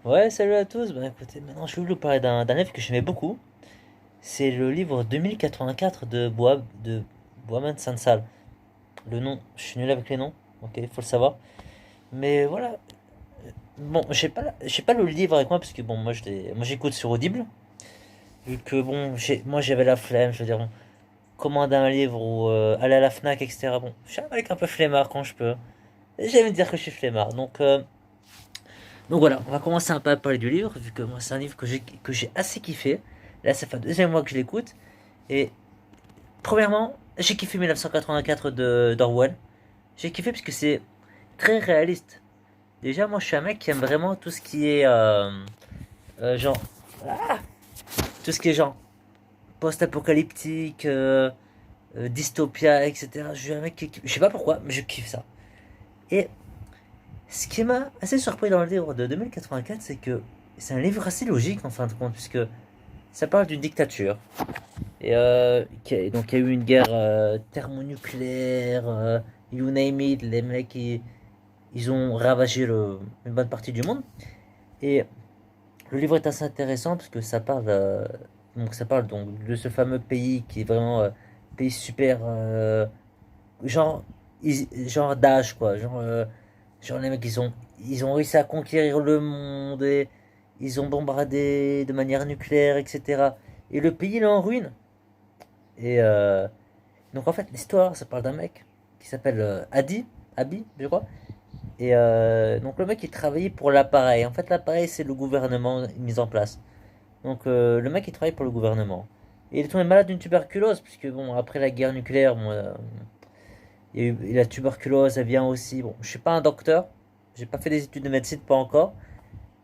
Ouais, salut à tous. Bah écoutez, maintenant je vais vous parler d'un livre que j'aimais beaucoup. C'est le livre 2084 de Boisman Sansal. Le nom, je suis nul avec les noms, ok, faut le savoir. Mais voilà, bon, j'ai pas le livre avec moi parce que bon, moi j'écoute sur Audible. Vu que bon, moi j'avais la flemme, je veux dire, bon, commander un livre ou aller à la Fnac, etc. Bon, je suis un mec un peu flemmard quand je peux. Et j'aime dire que je suis flemmard. Donc voilà, on va commencer un peu à parler du livre, vu que moi c'est un livre que j'ai assez kiffé. Là, ça fait le deuxième mois que je l'écoute. Et premièrement, j'ai kiffé 1984 d'Orwell. J'ai kiffé parce que c'est très réaliste. Déjà, moi je suis un mec qui aime vraiment tout ce qui est genre. Tout ce qui est genre post-apocalyptique, dystopia, etc. Je suis un mec je sais pas pourquoi, mais je kiffe ça. Et ce qui m'a assez surpris dans le livre de 2084, c'est que c'est un livre assez logique en fin de compte, puisque ça parle d'une dictature. Et donc il y a eu une guerre thermonucléaire, you name it, les mecs ils ont ravagé une bonne partie du monde. Et le livre est assez intéressant parce que ça parle donc de ce fameux pays qui est vraiment pays super genre genre d'âge quoi, genre les mecs ils ont réussi à conquérir le monde et ils ont bombardé de manière nucléaire, etc. Et le pays il est en ruine. Et donc en fait, l'histoire, ça parle d'un mec qui s'appelle Abi, je crois. Et donc le mec, il travaillait pour l'appareil. En fait, l'appareil, c'est le gouvernement mis en place. Donc le mec, il travaille pour le gouvernement. Et il est tombé malade d'une tuberculose, puisque bon, après la guerre nucléaire, bon, il y a eu, et la tuberculose, elle vient aussi. Bon, je suis pas un docteur, j'ai pas fait des études de médecine, pas encore,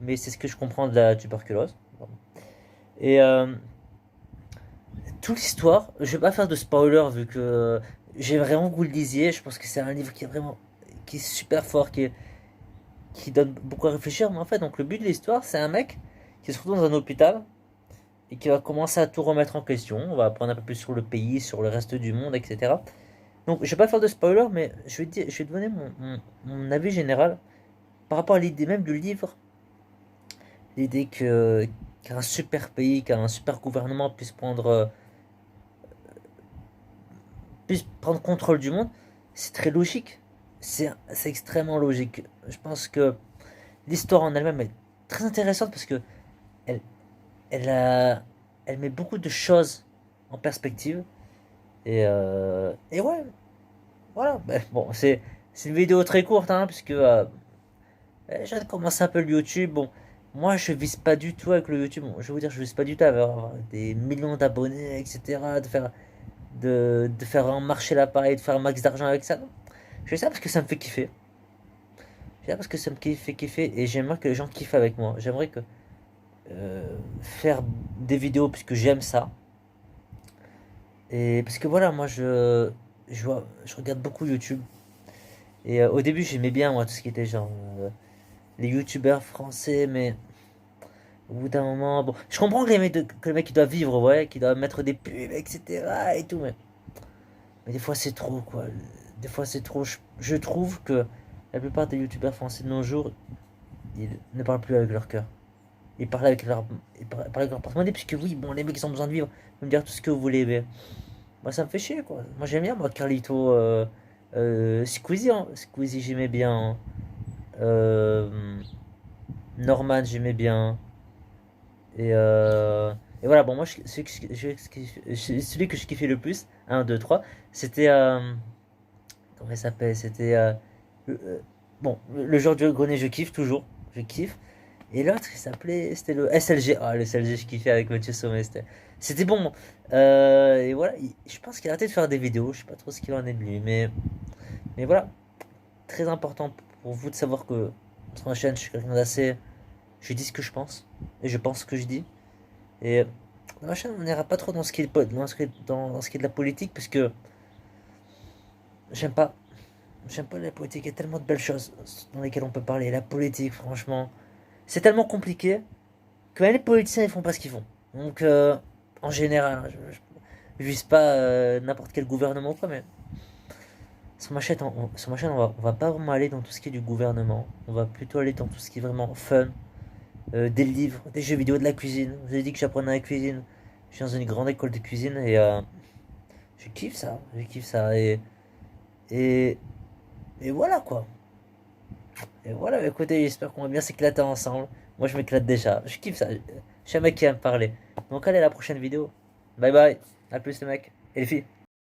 mais c'est ce que je comprends de la tuberculose. Et toute l'histoire, je vais pas faire de spoiler vu que j'ai vraiment que vous le disiez, je pense que c'est un livre qui est super fort, qui donne beaucoup à réfléchir, mais en fait, donc le but de l'histoire, c'est un mec qui se retrouve dans un hôpital et qui va commencer à tout remettre en question. On va apprendre un peu plus sur le pays, sur le reste du monde, etc. Donc, je vais pas faire de spoiler, mais je vais te donner mon avis général par rapport à l'idée même du livre. L'idée qu'un super pays, qu'un super gouvernement puisse prendre contrôle du monde, c'est très logique. C'est extrêmement logique. Je pense que l'histoire en elle-même est très intéressante parce que elle, elle, a, elle met beaucoup de choses en perspective. Et ouais, voilà. Ben, bon, c'est une vidéo très courte, hein, puisque je viens de commencer un peu le YouTube. Bon, moi je vise pas du tout avec le YouTube. Bon, je vais vous dire, je vise pas du tout à avoir des millions d'abonnés, etc. De faire marcher l'appareil, de faire un max d'argent avec ça. Non. Je fais ça parce que ça me fait kiffer. Je fais ça parce que ça me fait kiffer et j'aimerais que les gens kiffent avec moi. J'aimerais que faire des vidéos puisque j'aime ça. Et parce que voilà, je regarde beaucoup YouTube. Et au début, j'aimais bien moi tout ce qui était genre les youtubeurs français, mais au bout d'un moment, bon, je comprends que le mec il doit vivre, ouais, qu'il doit mettre des pubs, etc. et tout, mais des fois c'est trop, quoi. Des fois c'est trop. Je trouve que la plupart des youtubeurs français de nos jours, ils ne parlent plus avec leur cœur. Ils parlent avec leur porte-monnaie, puisque oui, bon, les mecs ils ont besoin de vivre. Ils vont me dire tout ce que vous voulez, mais moi ça me fait chier, quoi. Moi j'aime bien, moi, Carlito, Squeezie, hein. Squeezie j'aimais bien, hein. Norman j'aimais bien. Et, euh, et voilà, bon, moi, celui que je kiffais le plus, un 2 trois c'était. Comment il s'appelle? Le- euh, bon, le genre du grenier, je kiffe toujours. Je kiffe. Et l'autre, c'était le SLG. Ah, le SLG, je kiffais avec Mathieu Sommet. C'était bon. Et voilà, je pense qu'il a arrêté de faire des vidéos. Je sais pas trop ce qu'il en est de lui. Mais voilà, très important pour vous de savoir que sur ma chaîne, je suis quelqu'un d'assez. Je dis ce que je pense. Et je pense ce que je dis. Et dans ma chaîne, on n'ira pas trop dans ce qui est, dans ce qui est de la politique, parce que j'aime pas. J'aime pas la politique. Il y a tellement de belles choses dans lesquelles on peut parler. La politique, franchement, c'est tellement compliqué que même les politiciens, ils font pas ce qu'ils font. Donc, en général, je vise pas n'importe quel gouvernement ou quoi, mais sur ma chaîne on va pas vraiment aller dans tout ce qui est du gouvernement. On va plutôt aller dans tout ce qui est vraiment fun. des livres, des jeux vidéo, de la cuisine. Je vous ai dit que j'apprenais la cuisine. Je suis dans une grande école de cuisine et je kiffe ça. Je kiffe ça. Et, et voilà quoi. Et voilà, écoutez, j'espère qu'on va bien s'éclater ensemble. Moi, je m'éclate déjà. Je kiffe ça. Je suis un mec qui aime parler. Donc, allez, à la prochaine vidéo. Bye bye. À plus, les mecs et les filles.